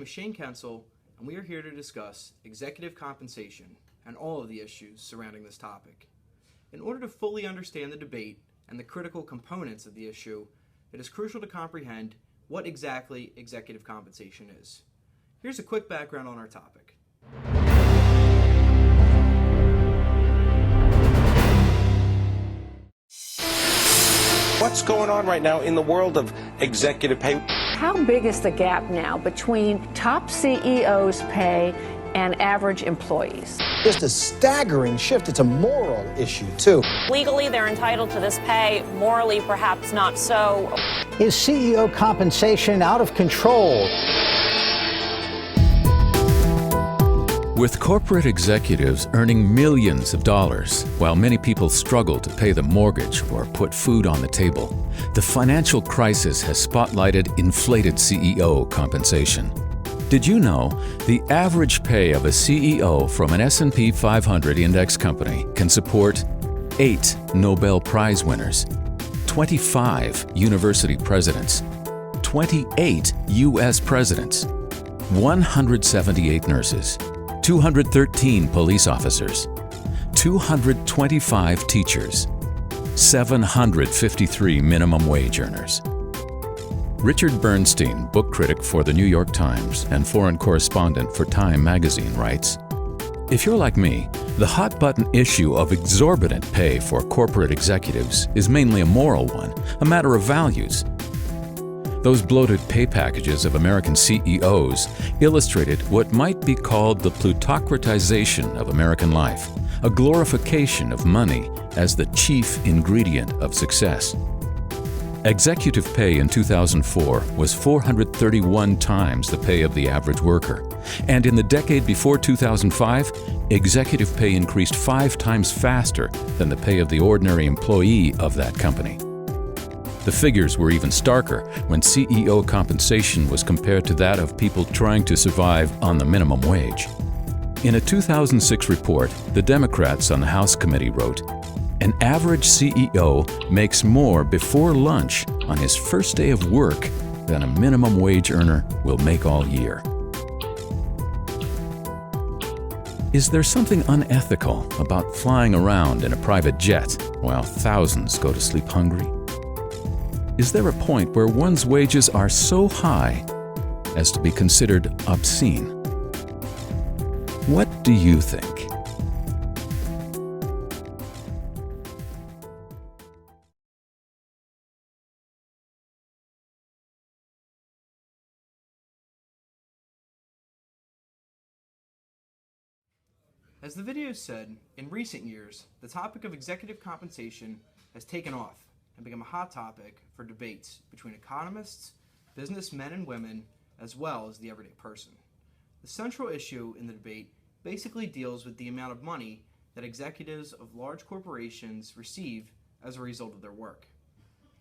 name is Shane Kensel, and we are here to discuss executive compensation and all of the issues surrounding this topic. In order to fully understand the debate and the critical components of the issue, it is crucial to comprehend what exactly executive compensation is. Here's a quick background on our topic. What's going on right now in the world of executive pay? How big is the gap now between top CEOs' pay and average employees? Just a staggering shift. It's a moral issue, too. Legally, they're entitled to this pay. Morally, perhaps not so. Is CEO compensation out of control? With corporate executives earning millions of dollars, while many people struggle to pay the mortgage or put food on the table, the financial crisis has spotlighted inflated CEO compensation. Did you know the average pay of a CEO from an S&P 500 index company can support 8 Nobel Prize winners, 25 university presidents, 28 U.S. presidents, 178 nurses, 213 police officers, 225 teachers, 753 minimum wage earners. Richard Bernstein, book critic for the New York Times and foreign correspondent for Time magazine, writes, "If you're like me, the hot-button issue of exorbitant pay for corporate executives is mainly a moral one, a matter of values. Those bloated pay packages of American CEOs illustrated what might be called the plutocratization of American life, a glorification of money as the chief ingredient of success. Executive pay in 2004 was 431 times the pay of the average worker, and in the decade before 2005, executive pay increased 5 times faster than the pay of the ordinary employee of that company. The figures were even starker when CEO compensation was compared to that of people trying to survive on the minimum wage. In a 2006 report, the Democrats on the House committee wrote, "An average CEO makes more before lunch on his first day of work than a minimum wage earner will make all year." Is there something unethical about flying around in a private jet while thousands go to sleep hungry? Is there a point where one's wages are so high as to be considered obscene? What do you think? As the video said, in recent years, the topic of executive compensation has taken off and become a hot topic for debates between economists, businessmen and women, as well as the everyday person. The central issue in the debate basically deals with the amount of money that executives of large corporations receive as a result of their work.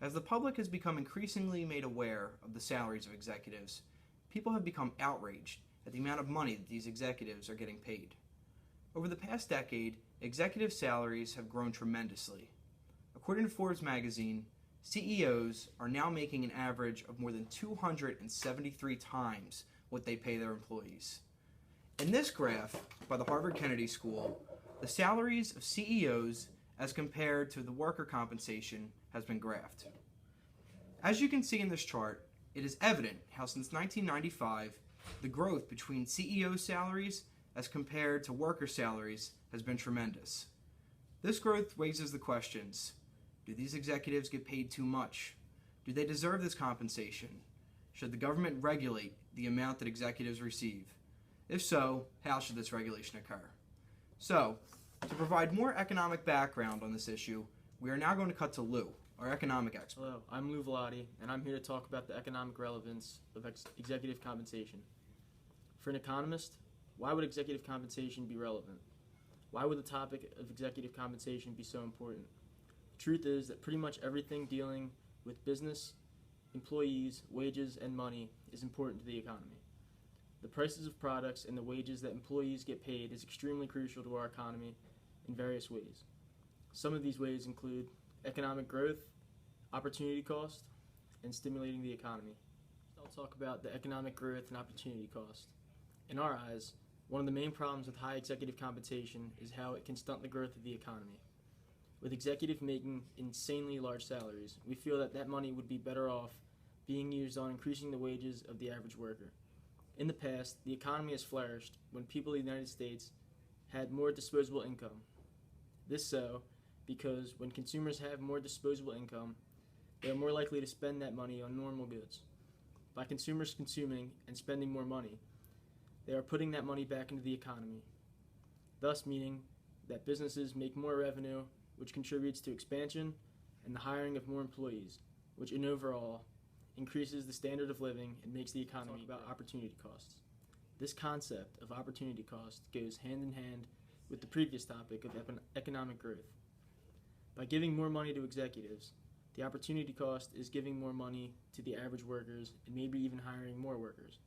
As the public has become increasingly made aware of the salaries of executives, people have become outraged at the amount of money that these executives are getting paid. Over the past decade, executive salaries have grown tremendously. According to Forbes magazine, CEOs are now making an average of more than 273 times what they pay their employees. In this graph by the Harvard Kennedy School, the salaries of CEOs as compared to the worker compensation has been graphed. As you can see in this chart, it is evident how since 1995, the growth between CEO salaries as compared to worker salaries has been tremendous. This growth raises the questions: do these executives get paid too much? Do they deserve this compensation? Should the government regulate the amount that executives receive? If so, how should this regulation occur? So, to provide more economic background on this issue, we are now going to cut to Lou, our economic expert. Hello, I'm Lou Velati, and I'm here to talk about the economic relevance of executive compensation. For an economist, why would executive compensation be relevant? Why would the topic of executive compensation be so important? The truth is that pretty much everything dealing with business, employees, wages, and money is important to the economy. The prices of products and the wages that employees get paid is extremely crucial to our economy in various ways. Some of these ways include economic growth, opportunity cost, and stimulating the economy. I'll talk about the economic growth and opportunity cost. In our eyes, one of the main problems with high executive compensation is how it can stunt the growth of the economy. With executives making insanely large salaries, we feel that that money would be better off being used on increasing the wages of the average worker. In the past, the economy has flourished when people in the United States had more disposable income. This so because when consumers have more disposable income, they are more likely to spend that money on normal goods. By consumers consuming and spending more money, they are putting that money back into the economy, thus meaning that businesses make more revenue, which contributes to expansion and the hiring of more employees, which in overall increases the standard of living and makes the economy about opportunity costs. This concept of opportunity cost goes hand in hand with the previous topic of economic growth. By giving more money to executives, the opportunity cost is giving more money to the average workers and maybe even hiring more workers.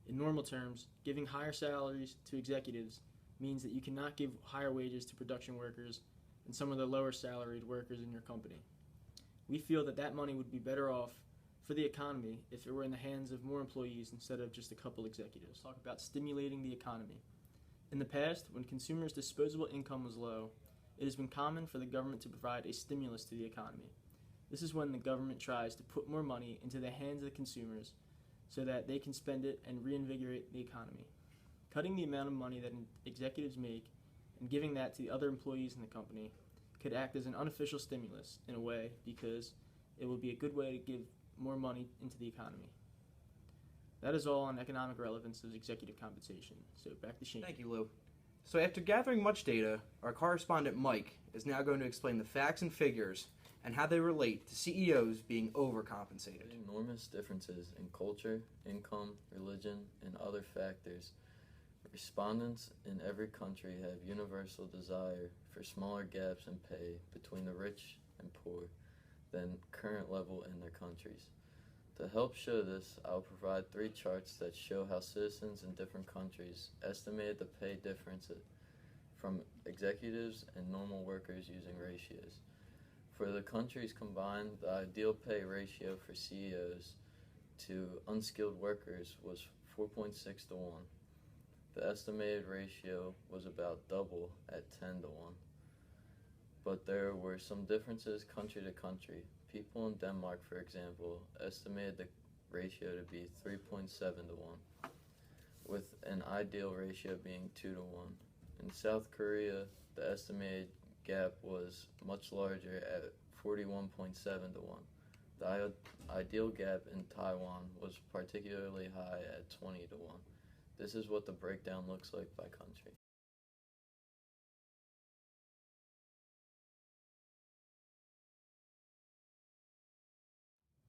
In normal terms, giving higher salaries to executives means that you cannot give higher wages to production workers and some of the lower salaried workers in your company. We feel that that money would be better off for the economy if it were in the hands of more employees instead of just a couple executives. Talk about stimulating the economy. In the past, when consumers' disposable income was low, it has been common for the government to provide a stimulus to the economy. This is when the government tries to put more money into the hands of the consumers so that they can spend it and reinvigorate the economy. Cutting the amount of money that executives make and giving that to the other employees in the company could act as an unofficial stimulus in a way because it would be a good way to give more money into the economy. That is all on economic relevance of executive compensation. So back to Shane. Thank you, Lou. So after gathering much data, our correspondent Mike is now going to explain the facts and figures and how they relate to CEOs being overcompensated. Enormous differences in culture, income, religion, and other factors. Respondents in every country have universal desire for smaller gaps in pay between the rich and poor than current level in their countries. To help show this, I'll provide 3 charts that show how citizens in different countries estimated the pay difference from executives and normal workers using ratios. For the countries combined, the ideal pay ratio for CEOs to unskilled workers was 4.6 to 1. The estimated ratio was about double at 10 to 1. But there were some differences country to country. People in Denmark, for example, estimated the ratio to be 3.7 to 1, with an ideal ratio being 2 to 1. In South Korea, the estimated gap was much larger at 41.7 to 1. The ideal gap in Taiwan was particularly high at 20 to 1. This is what the breakdown looks like by country.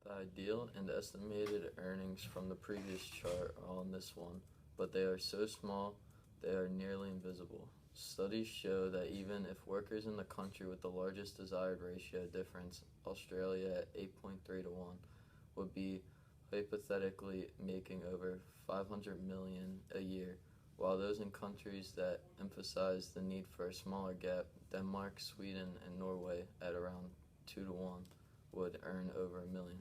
The ideal and estimated earnings from the previous chart are on this one, but they are so small they are nearly invisible. Studies show that even if workers in the country with the largest desired ratio difference, Australia at 8.3 to 1, would be hypothetically making over $500 million a year, while those in countries that emphasize the need for a smaller gap, Denmark, Sweden, and Norway at around 2 to 1, would earn over $1 million.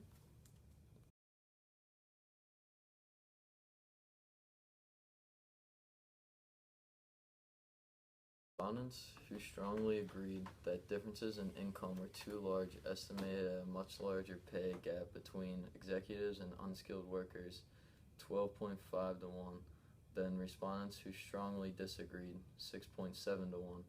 Respondents who strongly agreed that differences in income were too large estimated a much larger pay gap between executives and unskilled workers, 12.5 to 1, than respondents who strongly disagreed, 6.7 to 1.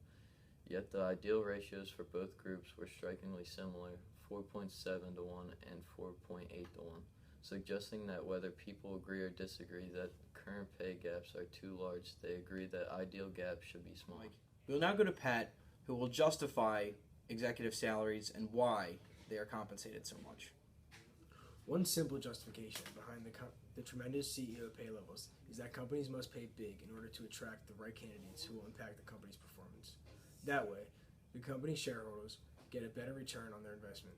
Yet the ideal ratios for both groups were strikingly similar, 4.7 to 1 and 4.8 to 1, suggesting that whether people agree or disagree that current pay gaps are too large, they agree that ideal gaps should be small. We'll now go to Pat, who will justify executive salaries and why they are compensated so much. One simple justification behind the tremendous CEO pay levels is that companies must pay big in order to attract the right candidates who will impact the company's performance. That way, the company's shareholders get a better return on their investment.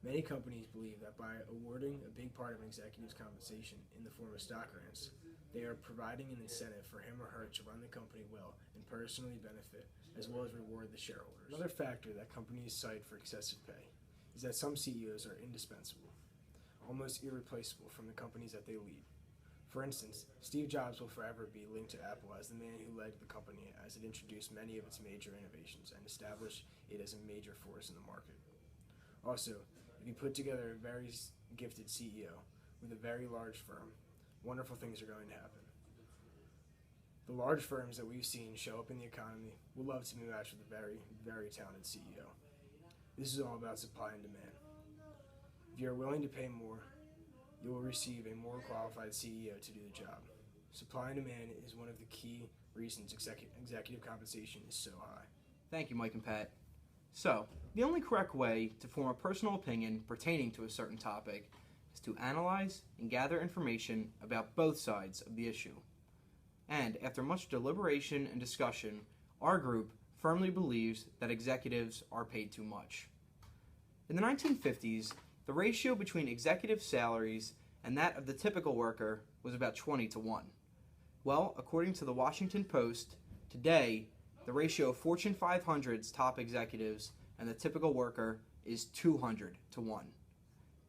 Many companies believe that by awarding a big part of an executive's compensation in the form of stock grants, they are providing an incentive for him or her to run the company well and personally benefit, as well as reward the shareholders. Another factor that companies cite for excessive pay is that some CEOs are indispensable. almost irreplaceable from the companies that they lead. For instance, Steve Jobs will forever be linked to Apple as the man who led the company as it introduced many of its major innovations and established it as a major force in the market. Also, if you put together a very gifted CEO with a very large firm, wonderful things are going to happen. The large firms that we've seen show up in the economy will love to be matched with a very, very talented CEO. This is all about supply and demand. If you are willing to pay more, you will receive a more qualified CEO to do the job. Supply and demand is one of the key reasons executive compensation is so high. Thank you, Mike and Pat. So, the only correct way to form a personal opinion pertaining to a certain topic is to analyze and gather information about both sides of the issue. And after much deliberation and discussion, our group firmly believes that executives are paid too much. In the 1950s, the ratio between executive salaries and that of the typical worker was about 20-1. Well, according to the Washington Post, today, the ratio of Fortune 500's top executives and the typical worker is 200-1.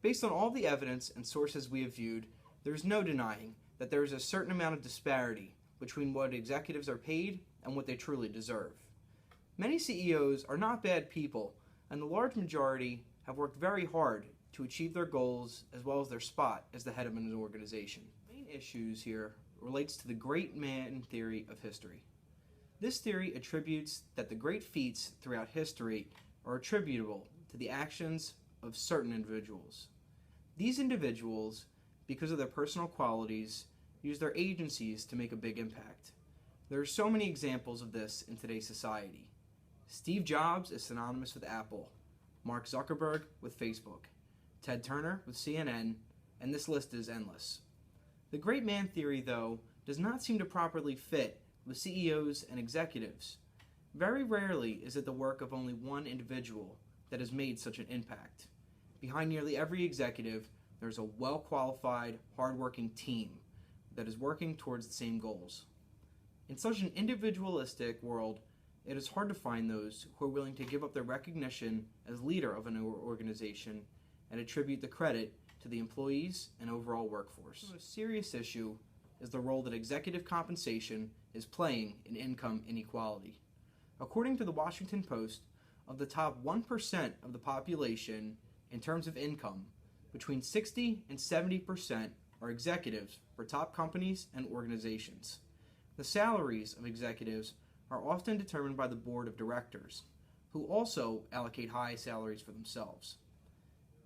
Based on all the evidence and sources we have viewed, there is no denying that there is a certain amount of disparity between what executives are paid and what they truly deserve. Many CEOs are not bad people, and the large majority have worked very hard to achieve their goals as well as their spot as the head of an organization. The main issues here relates to the great man theory of history. This theory attributes that the great feats throughout history are attributable to the actions of certain individuals. These individuals, because of their personal qualities, use their agencies to make a big impact. There are so many examples of this in today's society. Steve Jobs is synonymous with Apple, Mark Zuckerberg with Facebook, Ted Turner with CNN, and this list is endless. The great man theory, though, does not seem to properly fit with CEOs and executives. Very rarely is it the work of only one individual that has made such an impact. Behind nearly every executive, there's a well-qualified, hard-working team that is working towards the same goals. In such an individualistic world, it is hard to find those who are willing to give up their recognition as leader of an organization and attribute the credit to the employees and overall workforce. The most serious issue is the role that executive compensation is playing in income inequality. According to the Washington Post, of the top 1% of the population in terms of income, between 60 and 70% are executives for top companies and organizations. The salaries of executives are often determined by the board of directors, who also allocate high salaries for themselves.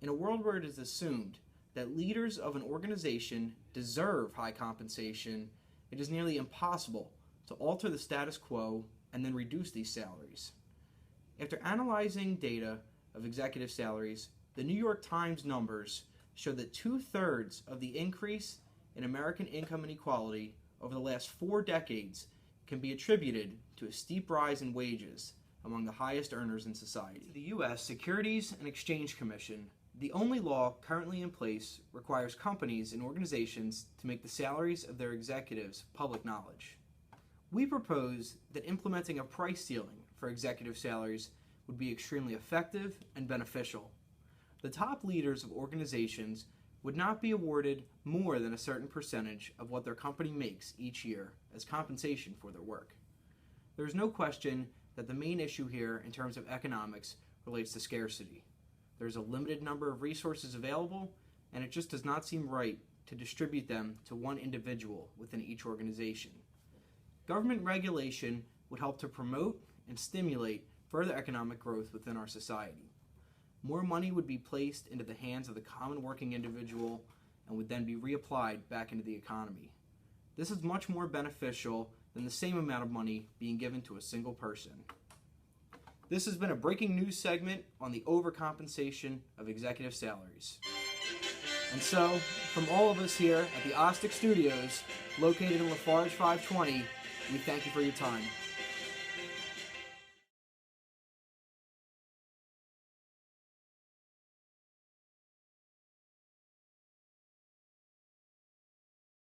In a world where it is assumed that leaders of an organization deserve high compensation, it is nearly impossible to alter the status quo and then reduce these salaries. After analyzing data of executive salaries, the New York Times numbers show that 2/3 of the increase in American income inequality over the last 4 decades can be attributed to a steep rise in wages among the highest earners in society. The U.S. Securities and Exchange Commission, the only law currently in place, requires companies and organizations to make the salaries of their executives public knowledge. We propose that implementing a price ceiling for executive salaries would be extremely effective and beneficial. The top leaders of organizations would not be awarded more than a certain percentage of what their company makes each year as compensation for their work. There is no question that the main issue here in terms of economics relates to scarcity. There is a limited number of resources available, and it just does not seem right to distribute them to one individual within each organization. Government regulation would help to promote and stimulate further economic growth within our society. More money would be placed into the hands of the common working individual and would then be reapplied back into the economy. This is much more beneficial than the same amount of money being given to a single person. This has been a breaking news segment on the overcompensation of executive salaries. And so, from all of us here at the Ostic Studios, located in Lafarge 520, we thank you for your time.